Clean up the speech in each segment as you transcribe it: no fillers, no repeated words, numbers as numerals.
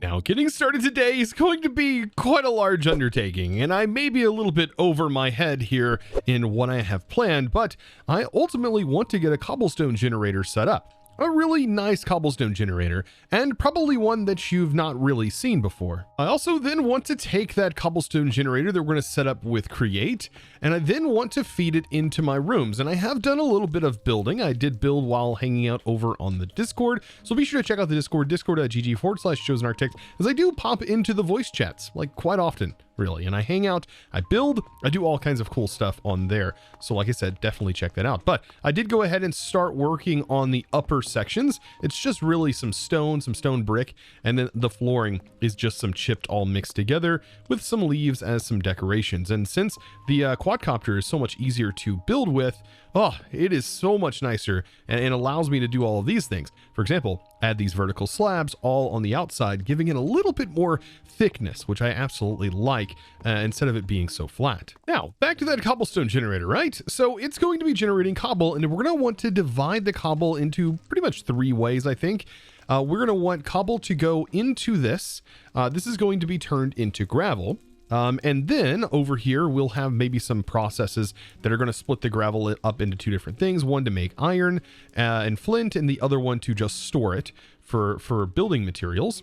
Now, getting started today is going to be quite a large undertaking, and I may be a little bit over my head here in what I have planned, but I ultimately want to get a cobblestone generator set up. A really nice cobblestone generator, and probably one that you've not really seen before. I also then want to take that cobblestone generator that we're going to set up with Create, and I then want to feed it into my rooms. And I have done a little bit of building. I did build while hanging out over on the Discord, so be sure to check out the Discord, discord.gg/ChosenArchitect, as I do pop into the voice chats, like quite often, really. And I hang out, I build, I do all kinds of cool stuff on there. So like I said, definitely check that out. But I did go ahead and start working on the upper sections. It's just really some stone brick, and then the flooring is just some chipped all mixed together with some leaves as some decorations. And since the quadcopter is so much easier to build with, oh, it is so much nicer, and it allows me to do all of these things. For example, add these vertical slabs all on the outside, giving it a little bit more thickness, which I absolutely like, instead of it being so flat. Now, back to that cobblestone generator, right? So it's going to be generating cobble, and we're going to want to divide the cobble into pretty much 3 ways, I think. We're going to want cobble to go into this. This is going to be turned into gravel. And then over here, we'll have maybe some processes that are going to split the gravel up into 2 different things. One to make iron and flint, and the other one to just store it for building materials.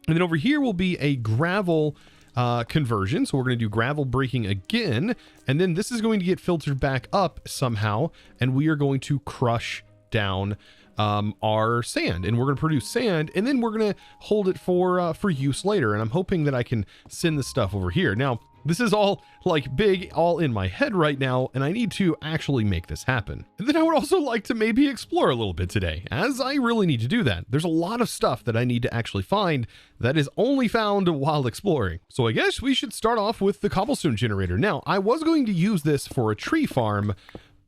And then over here will be a gravel conversion. So we're going to do gravel breaking again. And then this is going to get filtered back up somehow. And we are going to crush down our sand, and we're going to produce sand, and then we're going to hold it for use later. And I'm hoping that I can send this stuff over here. Now, this is all like big, all in my head right now, and I need to actually make this happen. And then I would also like to maybe explore a little bit today, as I really need to do that. There's a lot of stuff that I need to actually find that is only found while exploring. So I guess we should start off with the cobblestone generator. Now, I was going to use this for a tree farm,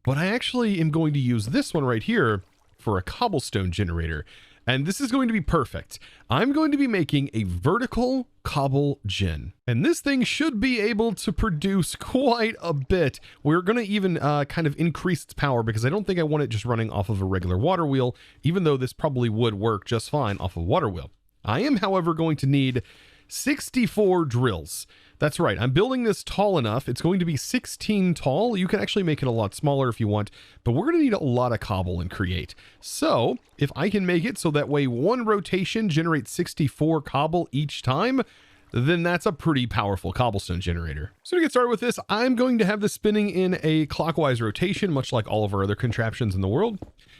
but I actually am going to use this one right here for a cobblestone generator. And this is going to be perfect. I'm going to be making a vertical cobble gen. And this thing should be able to produce quite a bit. We're going to even kind of increase its power, because I don't think I want it just running off of a regular water wheel, even though this probably would work just fine off a water wheel. I am, however, going to need 64 drills. That's right. I'm building this tall enough. It's going to be 16 tall. You can actually make it a lot smaller if you want, but we're going to need a lot of cobble and Create. So if I can make it so that way 1 rotation generates 64 cobble each time, then that's a pretty powerful cobblestone generator. So to get started with this, I'm going to have this spinning in a clockwise rotation, much like all of our other contraptions in the world.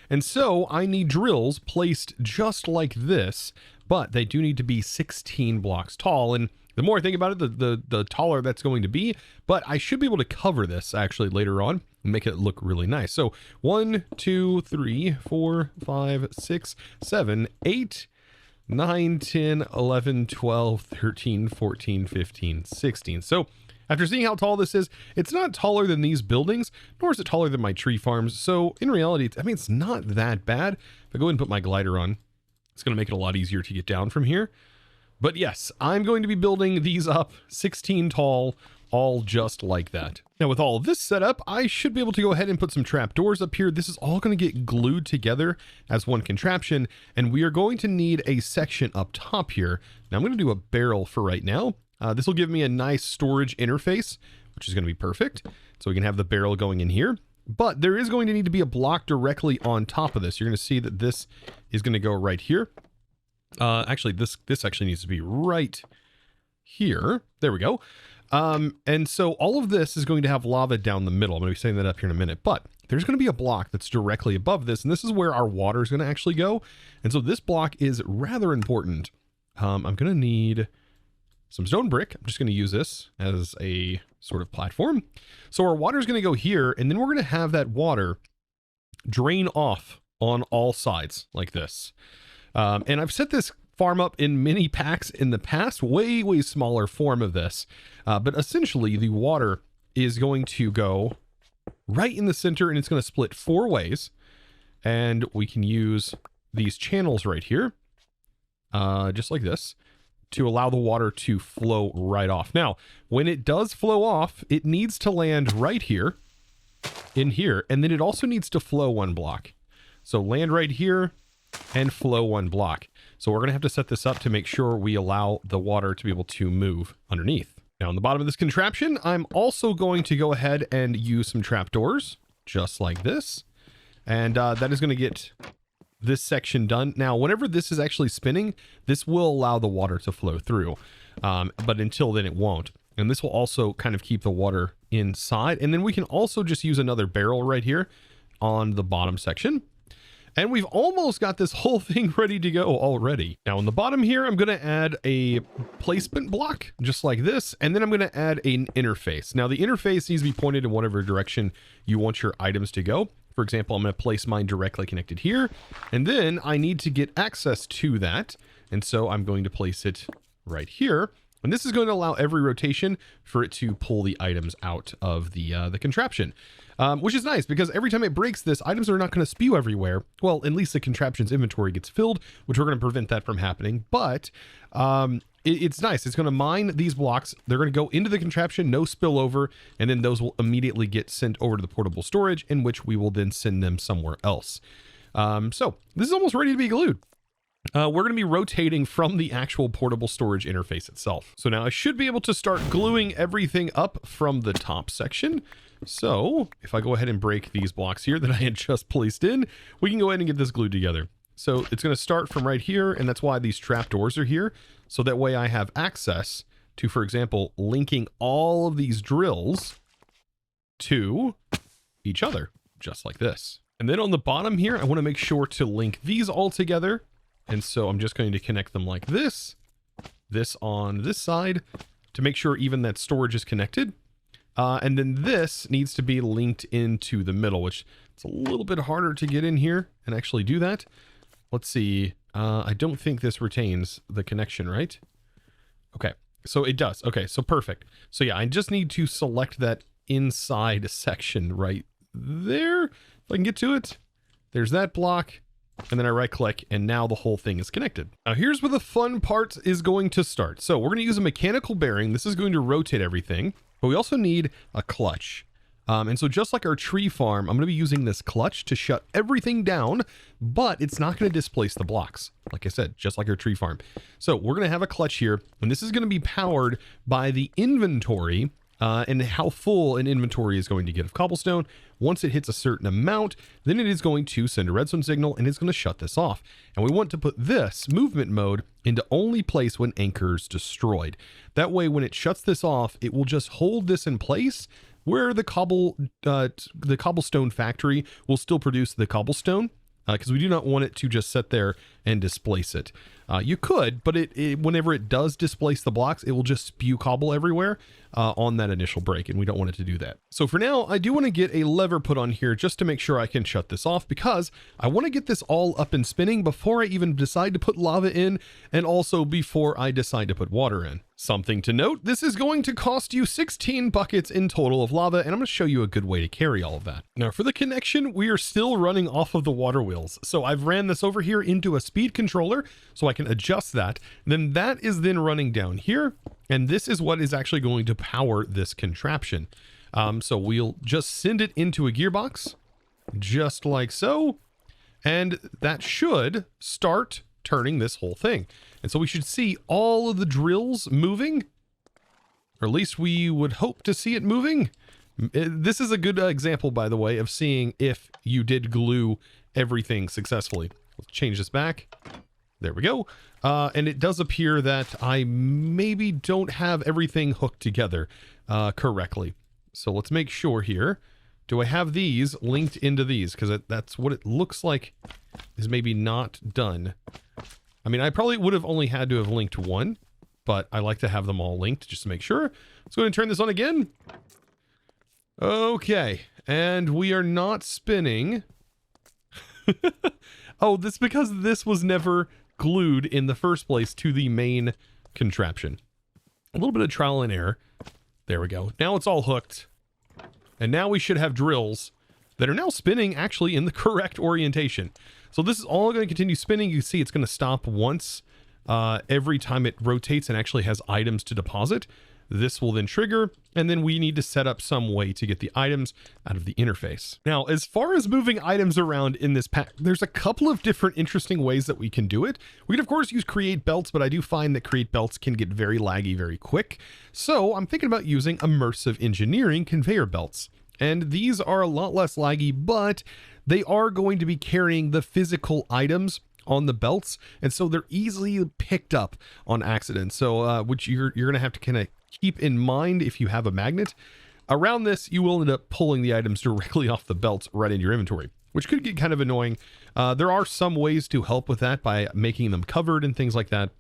And so I need drills placed just like this, but they do need to be 16 blocks tall. And the more I think about it, the taller that's going to be, but I should be able to cover this actually later on and make it look really nice. So 1, 2, 3, 4, 5, 6, 7, 8, 9, 10, 11, 12, 13, 14, 15, 16. So after seeing how tall this is, it's not taller than these buildings, nor is it taller than my tree farms. So in reality, I mean, it's not that bad. If I go ahead and put my glider on, it's going to make it a lot easier to get down from here. But yes, I'm going to be building these up 16 tall, all just like that. Now with all of this set up, I should be able to go ahead and put some trapdoors up here. This is all going to get glued together as one contraption, and we are going to need a section up top here. Now I'm going to do a barrel for right now. This will give me a nice storage interface, which is going to be perfect. So we can have the barrel going in here. But there is going to need to be a block directly on top of this. You're going to see that this is going to go right here. Actually, this actually needs to be right here. There we go. And so all of this is going to have lava down the middle. I'm going to be setting that up here in a minute, but there's going to be a block that's directly above this, and this is where our water is going to actually go. And so this block is rather important. I'm going to need some stone brick. I'm just going to use this as a sort of platform. So our water is going to go here, and then we're going to have that water drain off on all sides like this. And I've set this farm up in mini packs in the past, way, way smaller form of this. But essentially the water is going to go right in the center and it's going to split 4 ways. And we can use these channels right here, just like this, to allow the water to flow right off. Now, when it does flow off, it needs to land right here, in here, and then it also needs to flow 1 block. So land right here and flow 1 block. So we're going to have to set this up to make sure we allow the water to be able to move underneath. Now, on the bottom of this contraption, I'm also going to go ahead and use some trapdoors, just like this. And that is going to get this section done. Now, whenever this is actually spinning, this will allow the water to flow through. But until then, it won't. And this will also kind of keep the water inside. And then we can also just use another barrel right here on the bottom section. And we've almost got this whole thing ready to go already. Now on the bottom here, I'm going to add a placement block just like this. And then I'm going to add an interface. Now the interface needs to be pointed in whatever direction you want your items to go. For example, I'm going to place mine directly connected here. And then I need to get access to that. And so I'm going to place it right here. And this is going to allow every rotation for it to pull the items out of the contraption, which is nice because every time it breaks this, items are not going to spew everywhere. Well, at least the contraption's inventory gets filled, which we're going to prevent that from happening. But it's nice. It's going to mine these blocks. They're going to go into the contraption, no spillover, and then those will immediately get sent over to the portable storage, in which we will then send them somewhere else. So this is almost ready to be glued. We're going to be rotating from the actual portable storage interface itself. So now I should be able to start gluing everything up from the top section. So if I go ahead and break these blocks here that I had just placed in, we can go ahead and get this glued together. So it's going to start from right here, and that's why these trapdoors are here. So that way I have access to, for example, linking all of these drills to each other, just like this. And then on the bottom here, I want to make sure to link these all together. And so I'm just going to connect them like this on this side to make sure even that storage is connected. And then this needs to be linked into the middle, which it's a little bit harder to get in here and actually do that. Let's see. I don't think this retains the connection, right? Okay, so it does. Okay, so perfect. So yeah, I just need to select that inside section right there. If I can get to it, there's that block. And then I right click and now the whole thing is connected. Now here's where the fun part is going to start. So we're going to use a mechanical bearing. This is going to rotate everything, but we also need a clutch. And so just like our tree farm, I'm going to be using this clutch to shut everything down, but it's not going to displace the blocks. Like I said, just like our tree farm. So we're going to have a clutch here, and this is going to be powered by the inventory and how full an inventory is going to get of cobblestone. Once it hits a certain amount, then it is going to send a redstone signal and it's going to shut this off. And we want to put this movement mode into only place when anchors destroyed. That way, when it shuts this off, it will just hold this in place where the cobblestone factory will still produce the cobblestone, because we do not want it to just sit there and displace it. You could, but whenever it does displace the blocks, it will just spew cobble everywhere on that initial break, and we don't want it to do that. So for now, I do want to get a lever put on here just to make sure I can shut this off, because I want to get this all up and spinning before I even decide to put lava in, and also before I decide to put water in. Something to note, this is going to cost you 16 buckets in total of lava, and I'm going to show you a good way to carry all of that. Now for the connection, we are still running off of the water wheels. So I've ran this over here into a speed controller so I can adjust that. Then that is then running down here, and this is what is actually going to power this contraption. So we'll just send it into a gearbox, just like so, and that should start turning this whole thing. And so we should see all of the drills moving, or at least we would hope to see it moving. This is a good example, by the way, of seeing if you did glue everything successfully. Let's change this back. There we go. And it does appear that I maybe don't have everything hooked together correctly. So let's make sure here. Do I have these linked into these? Because that's what it looks like is maybe not done. I mean, I probably would have only had to have linked one, but I like to have them all linked just to make sure. Let's go ahead and turn this on again. Okay, and we are not spinning. Oh, this because this was never glued in the first place to the main contraption. A little bit of trial and error. There we go. Now it's all hooked. And now we should have drills that are now spinning actually in the correct orientation. So this is all going to continue spinning. You can see it's going to stop once every time it rotates and actually has items to deposit. This will then trigger, and then we need to set up some way to get the items out of the interface. Now, as far as moving items around in this pack, there's a couple of different interesting ways that we can do it. We can, of course, use create belts, but I do find that create belts can get very laggy very quick. So I'm thinking about using immersive engineering conveyor belts. And these are a lot less laggy, but they are going to be carrying the physical items on the belts, and so they're easily picked up on accident. So which you're going to have to kind of keep in mind if you have a magnet. Around this, you will end up pulling the items directly off the belts right into your inventory, which could get kind of annoying. There are some ways to help with that by making them covered and things like that.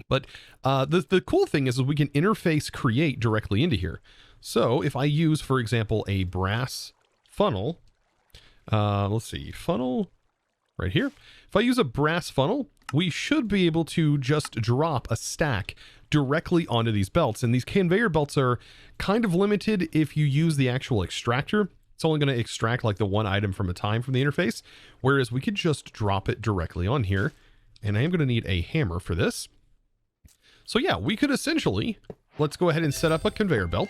But the cool thing is we can interface create directly into here. So if I use, for example, a brass funnel, let's see, funnel right here. If I use a brass funnel, we should be able to just drop a stack directly onto these belts. And these conveyor belts are kind of limited if you use the actual extractor. It's only going to extract like the one item from a time from the interface, whereas we could just drop it directly on here. And I am going to need a hammer for this. So yeah, we could essentially, let's go ahead and set up a conveyor belt.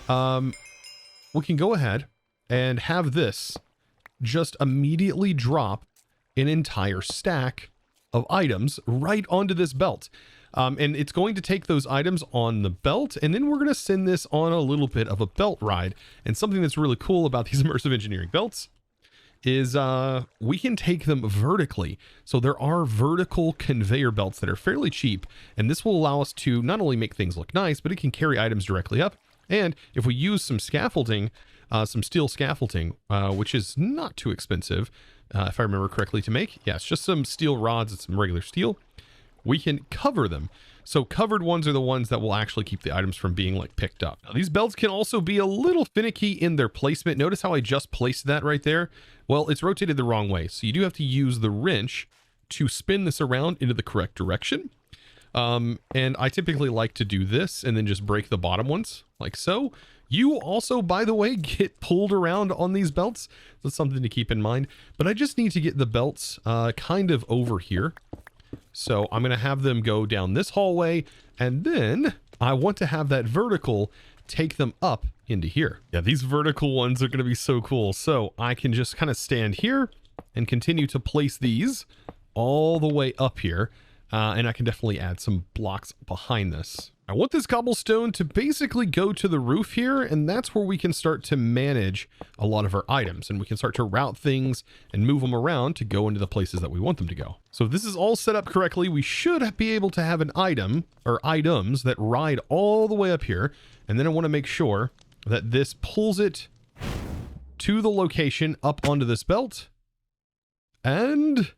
We can go ahead and have this just immediately drop an entire stack of items right onto this belt. And it's going to take those items on the belt, and then we're going to send this on a little bit of a belt ride. And something that's really cool about these immersive engineering belts is we can take them vertically. So there are vertical conveyor belts that are fairly cheap, and this will allow us to not only make things look nice, but it can carry items directly up. And if we use some scaffolding, some steel scaffolding, which is not too expensive, if I remember correctly to make. Yeah, it's just some steel rods and some regular steel. We can cover them. So covered ones are the ones that will actually keep the items from being like picked up. Now, these belts can also be a little finicky in their placement. Notice how I just placed that right there? Well, it's rotated the wrong way. So you do have to use the wrench to spin this around into the correct direction. And I typically like to do this and then just break the bottom ones like so. You also, by the way, get pulled around on these belts. That's something to keep in mind. But I just need to get the belts kind of over here. So I'm going to have them go down this hallway, and then I want to have that vertical take them up into here. Yeah, these vertical ones are going to be so cool. So I can just kind of stand here and continue to place these all the way up here. And I can definitely add some blocks behind this. I want this cobblestone to basically go to the roof here, and that's where we can start to manage a lot of our items, and we can start to route things and move them around to go into the places that we want them to go. So if this is all set up correctly, we should be able to have an item or items that ride all the way up here. And then I want to make sure that this pulls it to the location up onto this belt, and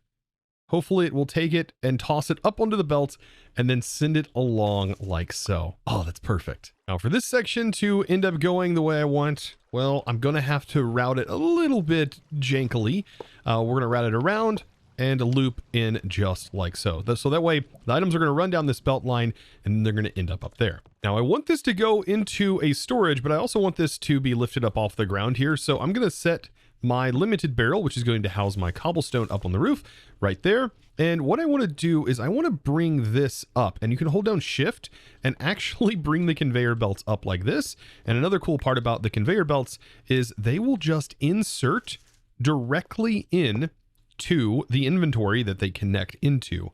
hopefully it will take it and toss it up onto the belt and then send it along like so. Oh, that's perfect. Now for this section to end up going the way I want, well, I'm going to have to route it a little bit jankily. We're going to route it around and loop in just like so. So that way the items are going to run down this belt line and they're going to end up there. Now I want this to go into a storage, but I also want this to be lifted up off the ground here. So I'm going to set my limited barrel, which is going to house my cobblestone, up on the roof right there. And what I want to do is I want to bring this up, and you can hold down shift and actually bring the conveyor belts up like this. And another cool part about the conveyor belts is they will just insert directly in to the inventory that they connect into.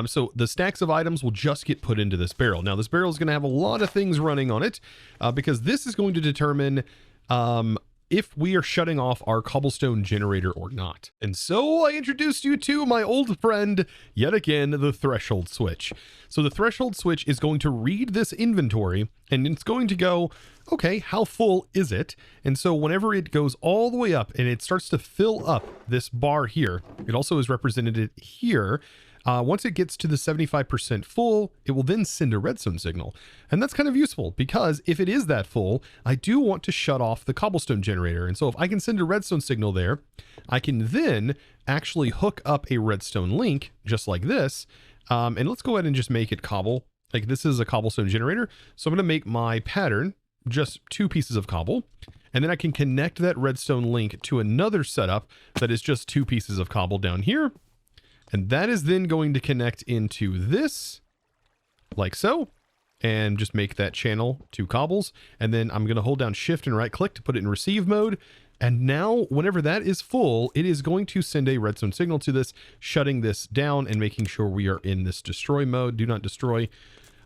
So the stacks of items will just get put into this barrel. Now this barrel is going to have a lot of things running on it because this is going to determine if we are shutting off our cobblestone generator or not. And so I introduced you to my old friend, yet again, the threshold switch. So the threshold switch is going to read this inventory and it's going to go, okay, how full is it? And so whenever it goes all the way up and it starts to fill up this bar here, it also is represented here. Once it gets to the 75% full, it will then send a redstone signal. And that's kind of useful because if it is that full, I do want to shut off the cobblestone generator. And so if I can send a redstone signal there, I can then actually hook up a redstone link just like this. And let's go ahead and just make it cobble. Like this is a cobblestone generator. So I'm going to make my pattern just 2 pieces of cobble. And then I can connect that redstone link to another setup that is just 2 pieces of cobble down here. And that is then going to connect into this, like so, and just make that channel 2 cobbles. And then I'm going to hold down shift and right click to put it in receive mode. And now whenever that is full, it is going to send a redstone signal to this, shutting this down and making sure we are in this destroy mode, do not destroy.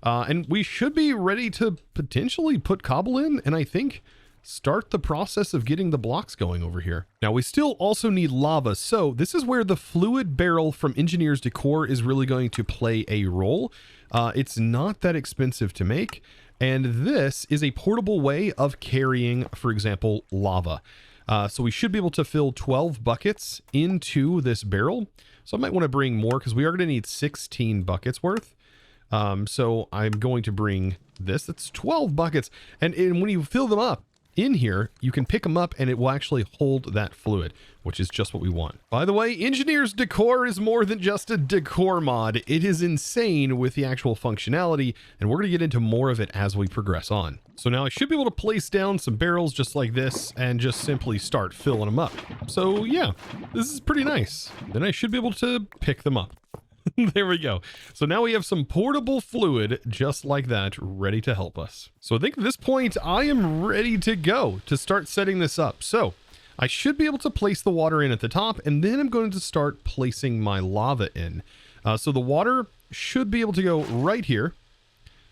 And we should be ready to potentially put cobble in, and I think start the process of getting the blocks going over here. Now we still also need lava. So this is where the fluid barrel from Engineer's Decor is really going to play a role. It's not that expensive to make. And this is a portable way of carrying, for example, lava. So we should be able to fill 12 buckets into this barrel. So I might want to bring more because we are going to need 16 buckets worth. So I'm going to bring this. That's 12 buckets. And when you fill them up, in here, you can pick them up and it will actually hold that fluid, which is just what we want. By the way, Engineer's Decor is more than just a decor mod. It is insane with the actual functionality, and we're going to get into more of it as we progress on. So now I should be able to place down some barrels just like this and just simply start filling them up. So yeah, this is pretty nice. Then I should be able to pick them up. There we go. So now we have some portable fluid just like that, ready to help us. So I think at this point, I am ready to go to start setting this up. So I should be able to place the water in at the top, and then I'm going to start placing my lava in. So the water should be able to go right here.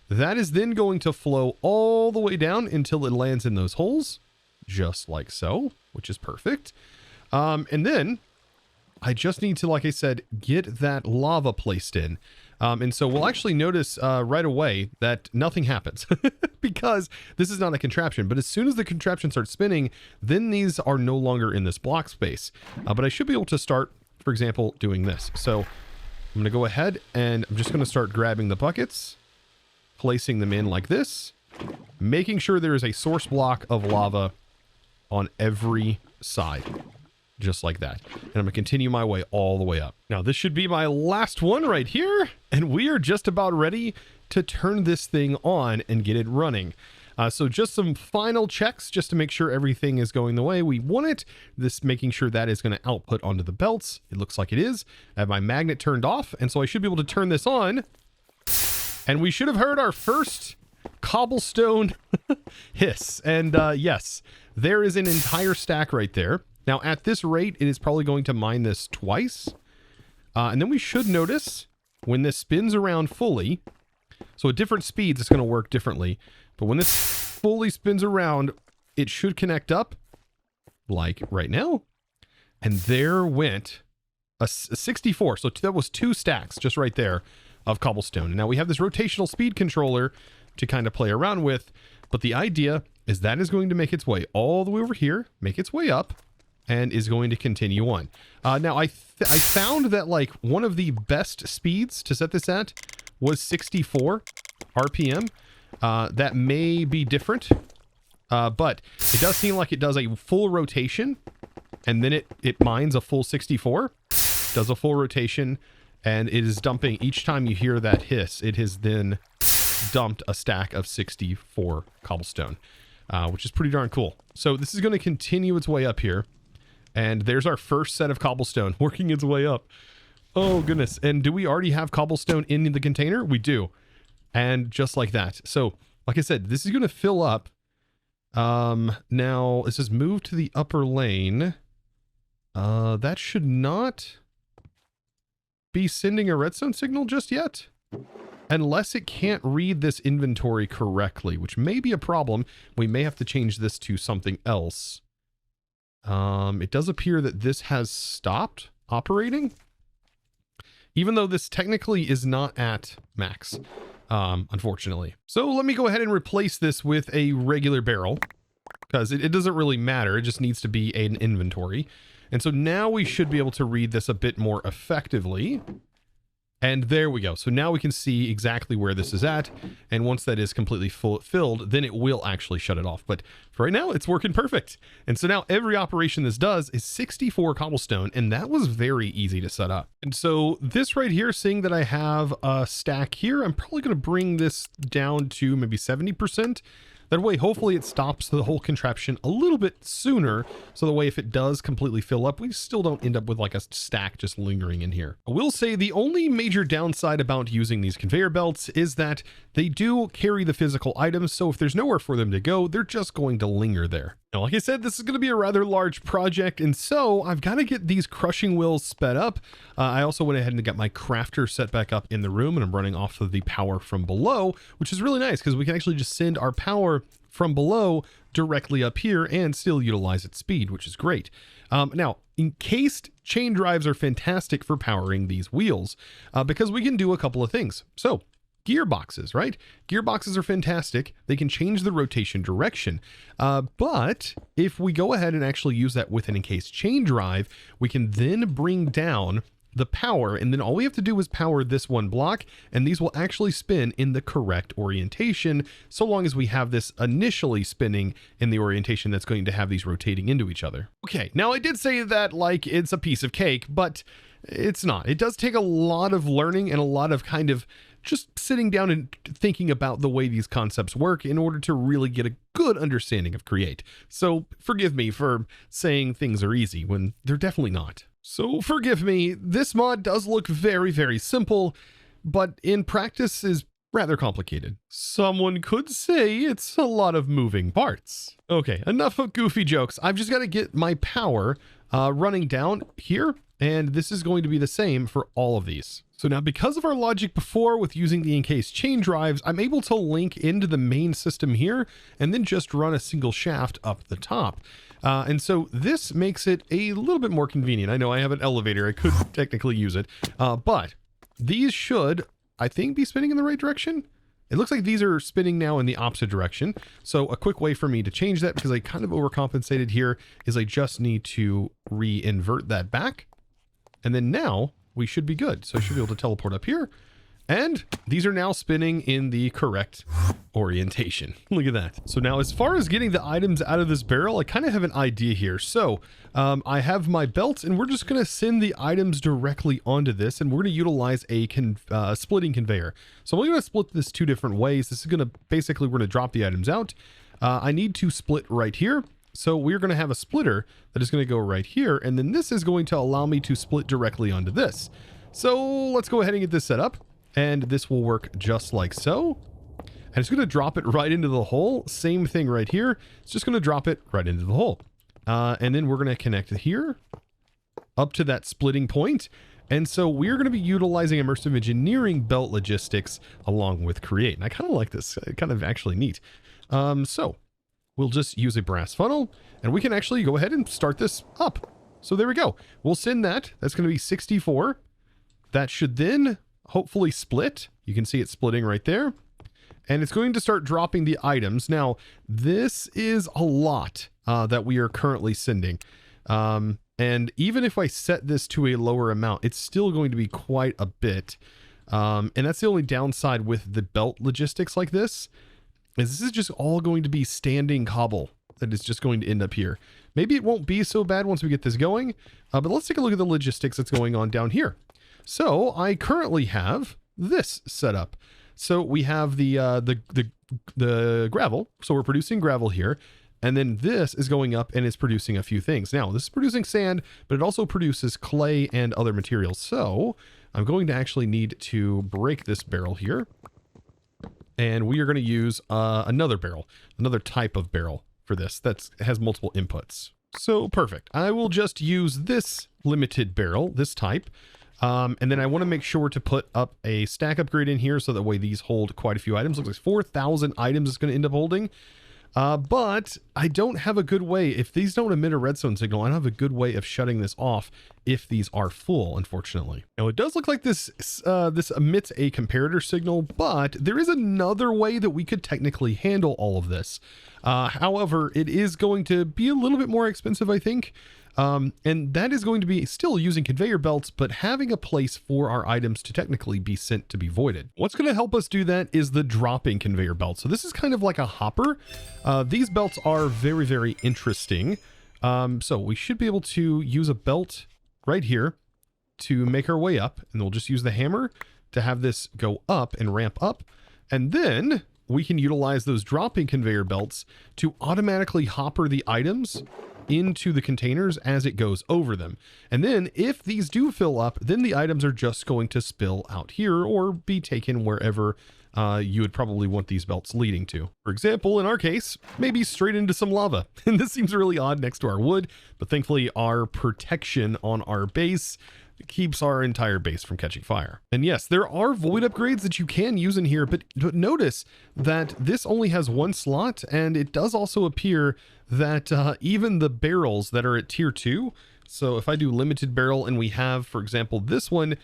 That is then going to flow all the way down until it lands in those holes, just like so, which is perfect. And then I just need to, like I said, get that lava placed in. And so we'll actually notice right away that nothing happens because this is not a contraption. But as soon as the contraption starts spinning, then these are no longer in this block space. But I should be able to start, for example, doing this. So I'm going to go ahead and I'm just going to start grabbing the buckets, placing them in like this, making sure there is a source block of lava on every side. Just like that. And I'm going to continue my way all the way up. Now this should be my last one right here. And we are just about ready to turn this thing on and get it running. So just some final checks just to make sure everything is going the way we want it. This making sure that is going to output onto the belts. It looks like it is. I have my magnet turned off. And so I should be able to turn this on. And we should have heard our first cobblestone hiss. And yes, there is an entire stack right there. Now, at this rate, it is probably going to mine this twice. And then we should notice when this spins around fully, so at different speeds, it's going to work differently. But when this fully spins around, it should connect up, like right now. And there went a 64. So that was 2 stacks just right there of cobblestone. And now we have this rotational speed controller to kind of play around with. But the idea is that is going to make its way all the way over here, make its way up, and is going to continue on. Now, I found that like one of the best speeds to set this at was 64 RPM. That may be different, but it does seem like it does a full rotation, and then it mines a full 64, does a full rotation, and it is dumping, each time you hear that hiss, it has then dumped a stack of 64 cobblestone, which is pretty darn cool. So this is going to continue its way up here. And there's our first set of cobblestone working its way up. Oh, goodness. And do we already have cobblestone in the container? We do. And just like that. So, like I said, this is going to fill up. Now, it says move to the upper lane. That should not be sending a redstone signal just yet. Unless it can't read this inventory correctly, which may be a problem. We may have to change this to something else. It does appear that this has stopped operating, even though this technically is not at max, unfortunately. So let me go ahead and replace this with a regular barrel, because it doesn't really matter. It just needs to be an inventory. And so now we should be able to read this a bit more effectively. And there we go. So now we can see exactly where this is at. And once that is completely filled, then it will actually shut it off. But for right now, it's working perfect. And so now every operation this does is 64 cobblestone. And that was very easy to set up. And so this right here, seeing that I have a stack here, I'm probably going to bring this down to maybe 70%. That way, hopefully it stops the whole contraption a little bit sooner. So the way if it does completely fill up, we still don't end up with like a stack just lingering in here. I will say the only major downside about using these conveyor belts is that they do carry the physical items. So if there's nowhere for them to go, they're just going to linger there. Now, like I said, this is going to be a rather large project. And so I've got to get these crushing wheels sped up. I also went ahead and got my crafter set back up in the room, and I'm running off of the power from below, which is really nice because we can actually just send our power from below directly up here and still utilize its speed, which is great. Now, encased chain drives are fantastic for powering these wheels because we can do a couple of things. So gearboxes, right? Gearboxes are fantastic. They can change the rotation direction. But if we go ahead and actually use that with an encased chain drive, we can then bring down the power, and then all we have to do is power this one block, and these will actually spin in the correct orientation, so long as we have this initially spinning in the orientation that's going to have these rotating into each other. Okay, now I did say that like it's a piece of cake, but it's not. It does take a lot of learning and a lot of kind of just sitting down and thinking about the way these concepts work in order to really get a good understanding of Create. So forgive me for saying things are easy when they're definitely not. So forgive me, this mod does look very, very simple, but in practice is rather complicated. Someone could say it's a lot of moving parts. Okay, enough of goofy jokes. I've just got to get my power running down here, and this is going to be the same for all of these. So now, because of our logic before with using the encased chain drives, I'm able to link into the main system here and then just run a single shaft up the top. And so this makes it a little bit more convenient. I know I have an elevator. I could technically use it, but these should, I think, be spinning in the right direction. It looks like these are spinning now in the opposite direction. So a quick way for me to change that, because I kind of overcompensated here, is I just need to re-invert that back. And then now we should be good. So I should be able to teleport up here. And these are now spinning in the correct orientation. Look at that. So now as far as getting the items out of this barrel, I kind of have an idea here. So I have my belt, and we're just going to send the items directly onto this, and we're going to utilize a splitting conveyor. So I'm going to split this two different ways. This is going to basically, we're going to drop the items out. I need to split right here. So we're going to have a splitter that is going to go right here. And then this is going to allow me to split directly onto this. So let's go ahead and get this set up. And this will work just like so. And it's going to drop it right into the hole. Same thing right here. It's just going to drop it right into the hole. And then we're going to connect here up to that splitting point. And so we're going to be utilizing immersive engineering belt logistics along with Create. And I kind of like this. Kind of actually neat. So we'll just use a brass funnel, and we can actually go ahead and start this up. So there we go. We'll send that. That's going to be 64. That should then hopefully split. You can see it splitting right there. And it's going to start dropping the items. Now, this is a lot that we are currently sending. And even if I set this to a lower amount, it's still going to be quite a bit. And that's the only downside with the belt logistics like this, is this is just all going to be standing cobble that is just going to end up here. Maybe it won't be so bad once we get this going, but let's take a look at the logistics that's going on down here. So I currently have this set up. So we have the gravel. So we're producing gravel here. And then this is going up and it's producing a few things. Now, this is producing sand, but it also produces clay and other materials. So I'm going to actually need to break this barrel here. And we are going to use another barrel, another type of barrel for this that has multiple inputs. So perfect. I will just use this limited barrel, this type. And then I want to make sure to put up a stack upgrade in here so that way these hold quite a few items. Looks like 4,000 items it's going to end up holding. But I don't have a good way. If these don't emit a redstone signal, I don't have a good way of shutting this off if these are full, unfortunately. Now, it does look like this emits a comparator signal, but there is another way that we could technically handle all of this. However, it is going to be a little bit more expensive, I think. And that is going to be still using conveyor belts, but having a place for our items to technically be sent to be voided. What's going to help us do that is the dropping conveyor belt. So this is kind of like a hopper. These belts are very, very interesting. So we should be able to use a belt right here to make our way up, and we'll just use the hammer to have this go up and ramp up. And then we can utilize those dropping conveyor belts to automatically hopper the items into the containers as it goes over them. And then if these do fill up, then the items are just going to spill out here or be taken wherever you would probably want these belts leading to. For example, in our case, maybe straight into some lava. And this seems really odd next to our wood, but thankfully our protection on our base keeps our entire base from catching fire. And yes, there are void upgrades that you can use in here, but notice that this only has one slot, and it does also appear that even the barrels that are at tier 2, so if I do limited barrel and we have, for example, this one,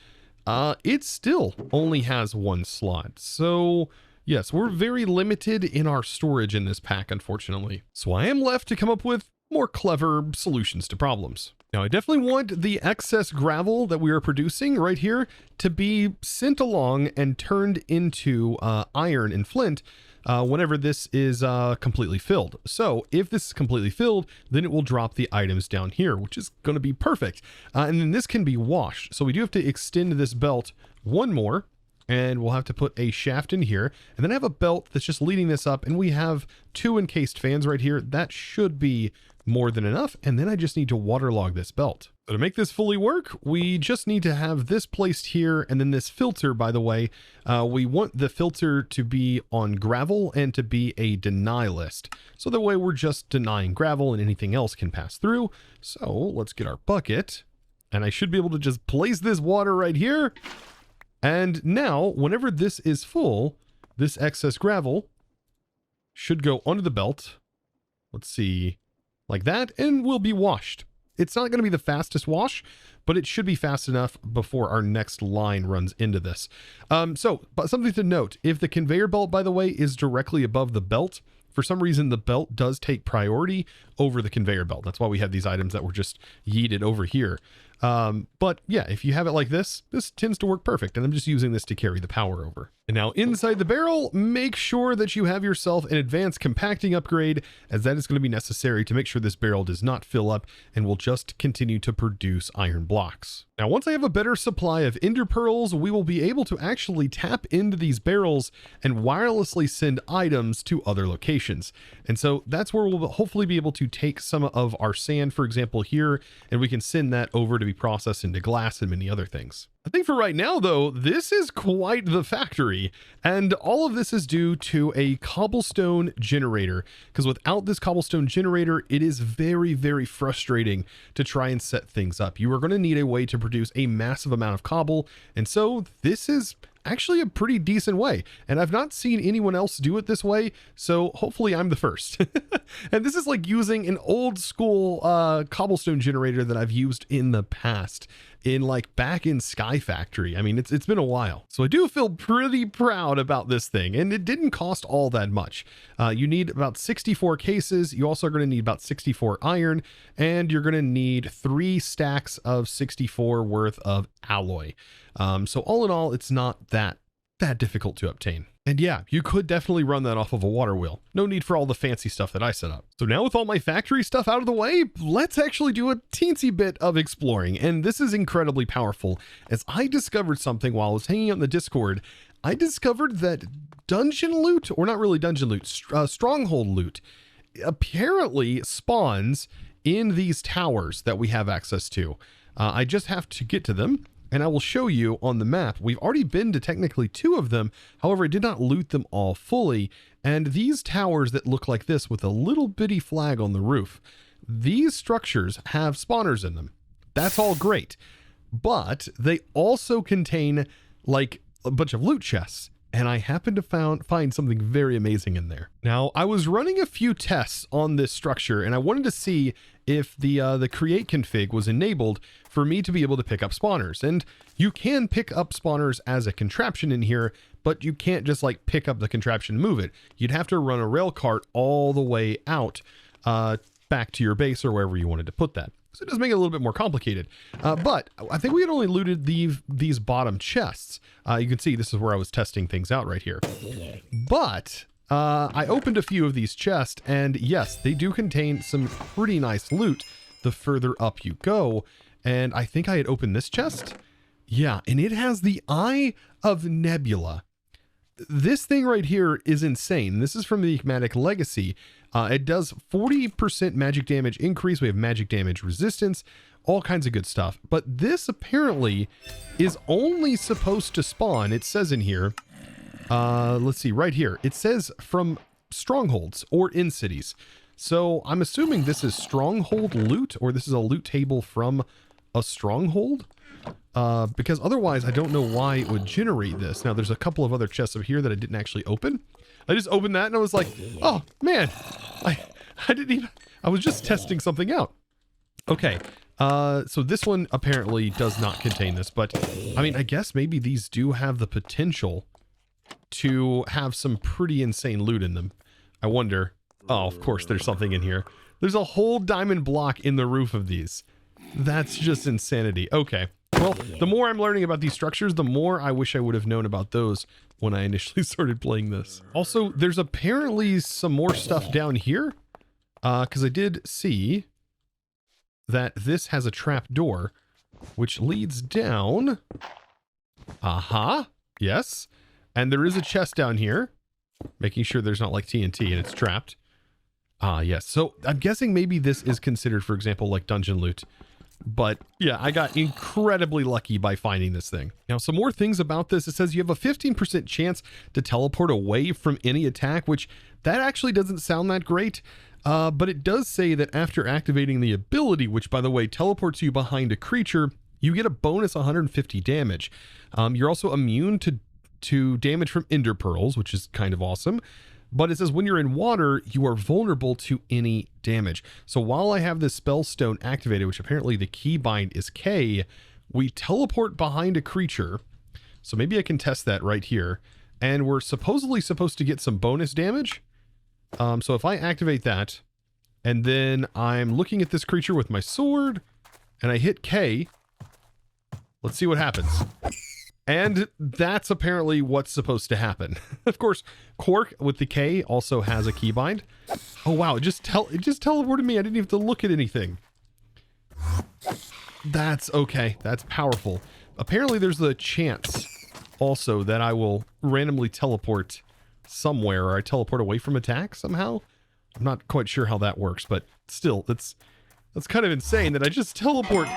it still only has one slot. So yes, we're very limited in our storage in this pack, unfortunately. So I am left to come up with more clever solutions to problems. Now, I definitely want the excess gravel that we are producing right here to be sent along and turned into iron and flint whenever this is completely filled. So if this is completely filled, then it will drop the items down here, which is going to be perfect. And then this can be washed. So we do have to extend this belt one more, and we'll have to put a shaft in here, and then I have a belt that's just leading this up, and we have 2 encased fans right here. That should be more than enough. And then I just need to waterlog this belt. So to make this fully work, we just need to have this placed here, and then this filter, by the way, we want the filter to be on gravel and to be a deny list. So that way we're just denying gravel and anything else can pass through. So let's get our bucket, and I should be able to just place this water right here. And now, whenever this is full, this excess gravel should go under the belt. Let's see, like that, and will be washed. It's not going to be the fastest wash, but it should be fast enough before our next line runs into this. But something to note, if the conveyor belt, by the way, is directly above the belt, for some reason, the belt does take priority over the conveyor belt. That's why we have these items that were just yeeted over here. But yeah, if you have it like this, this tends to work perfect. And I'm just using this to carry the power over. And now inside the barrel, make sure that you have yourself an advanced compacting upgrade, as that is going to be necessary to make sure this barrel does not fill up and will just continue to produce iron blocks. Now, once I have a better supply of ender pearls, we will be able to actually tap into these barrels and wirelessly send items to other locations. And so that's where we'll hopefully be able to take some of our sand, for example, here, and we can send that over to be processed into glass and many other things. I think for right now, though, this is quite the factory, and all of this is due to a cobblestone generator, because without this cobblestone generator, it is very, very frustrating to try and set things up. You are going to need a way to produce a massive amount of cobble, and so this is actually a pretty decent way, and I've not seen anyone else do it this way, so hopefully I'm the first. And this is like using an old school cobblestone generator that I've used in the past, in like back in Sky Factory. I mean, it's been a while. So I do feel pretty proud about this thing, and it didn't cost all that much. You need about 64 cases. You also are going to need about 64 iron, and you're going to need 3 stacks of 64 worth of alloy. So all in all, it's not that difficult to obtain. And yeah, you could definitely run that off of a water wheel. No need for all the fancy stuff that I set up. So now with all my factory stuff out of the way, let's actually do a teensy bit of exploring. And this is incredibly powerful, as I discovered something while I was hanging out in the Discord. I discovered that dungeon loot, or not really dungeon loot, stronghold loot, apparently spawns in these towers that we have access to. I just have to get to them, and I will show you on the map. We've already been to technically 2 of them. However, I did not loot them all fully. And these towers that look like this with a little bitty flag on the roof, these structures have spawners in them. That's all great. But they also contain like a bunch of loot chests. And I happened to find something very amazing in there. Now, I was running a few tests on this structure, and I wanted to see if the create config was enabled for me to be able to pick up spawners. And you can pick up spawners as a contraption in here, but you can't just like pick up the contraption and move it. You'd have to run a rail cart all the way out back to your base or wherever you wanted to put that. So it does make it a little bit more complicated. But I think we had only looted these bottom chests. You can see this is where I was testing things out right here. But I opened a few of these chests, and yes, they do contain some pretty nice loot the further up you go. And I think I had opened this chest. Yeah, and it has the Eye of Nebula. This thing right here is insane. This is from the Enigmatic Legacy. It does 40% magic damage increase. We have magic damage resistance, all kinds of good stuff. But this apparently is only supposed to spawn, it says in here, let's see, right here. It says from strongholds or in cities. So I'm assuming this is stronghold loot, or this is a loot table from a stronghold. Because otherwise I don't know why it would generate this. Now there's a couple of other chests over here that I didn't actually open. I just opened that and I was like, oh man, I was just testing something out. Okay. So this one apparently does not contain this, but I mean, I guess maybe these do have the potential to have some pretty insane loot in them. I wonder. Oh, of course there's something in here. There's a whole diamond block in the roof of these. That's just insanity. Okay. Well, the more I'm learning about these structures, the more I wish I would have known about those when I initially started playing this. Also, there's apparently some more stuff down here, because I did see that this has a trap door, which leads down. Aha. Yes. And there is a chest down here, making sure there's not like TNT and it's trapped. Ah, yes. So I'm guessing maybe this is considered, for example, like dungeon loot. But yeah, I got incredibly lucky by finding this thing. Now, some more things about this. It says you have a 15% chance to teleport away from any attack, which that actually doesn't sound that great. But it does say that after activating the ability, which by the way, teleports you behind a creature, you get a bonus 150 damage. You're also immune to damage from ender pearls, which is kind of awesome. But it says when you're in water, you are vulnerable to any damage. So while I have this spell stone activated, which apparently the keybind is K, we teleport behind a creature. So maybe I can test that right here. And we're supposedly supposed to get some bonus damage. So if I activate that, and then I'm looking at this creature with my sword, and I hit K, let's see what happens. And that's apparently what's supposed to happen. Of course, Quark with the K also has a keybind. Oh wow, it just teleported me. I didn't even have to look at anything. That's okay. That's powerful. Apparently there's the chance also that I will randomly teleport somewhere, or I teleport away from attack somehow. I'm not quite sure how that works, but still, that's kind of insane that I just teleport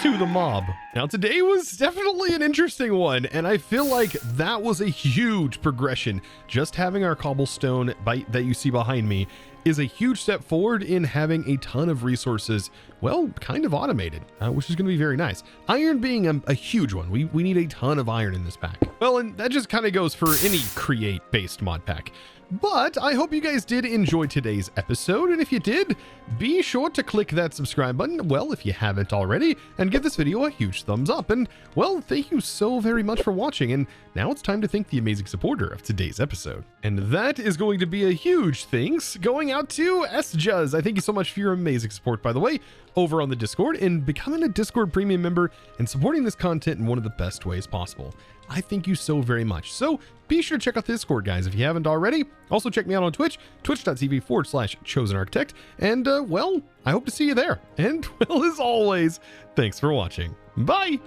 to the mob. Now today was definitely an interesting one, and I feel like that was a huge progression. Just having our cobblestone that you see behind me is a huge step forward in having a ton of resources, well, kind of automated, which is going to be very nice. Iron being a huge one. We need a ton of iron in this pack. Well, and that just kind of goes for any create-based mod pack. But I hope you guys did enjoy today's episode, and if you did, be sure to click that subscribe button, well, if you haven't already, and give this video a huge thumbs up. And, well, thank you so very much for watching, and now it's time to thank the amazing supporter of today's episode. And that is going to be a huge thanks going out to SJuz. I thank you so much for your amazing support, by the way, over on the Discord, and becoming a Discord premium member and supporting this content in one of the best ways possible. I thank you so very much. So be sure to check out the Discord, guys, if you haven't already. Also check me out on Twitch, twitch.tv/ChosenArchitect. And, well, I hope to see you there. And, well, as always, thanks for watching. Bye!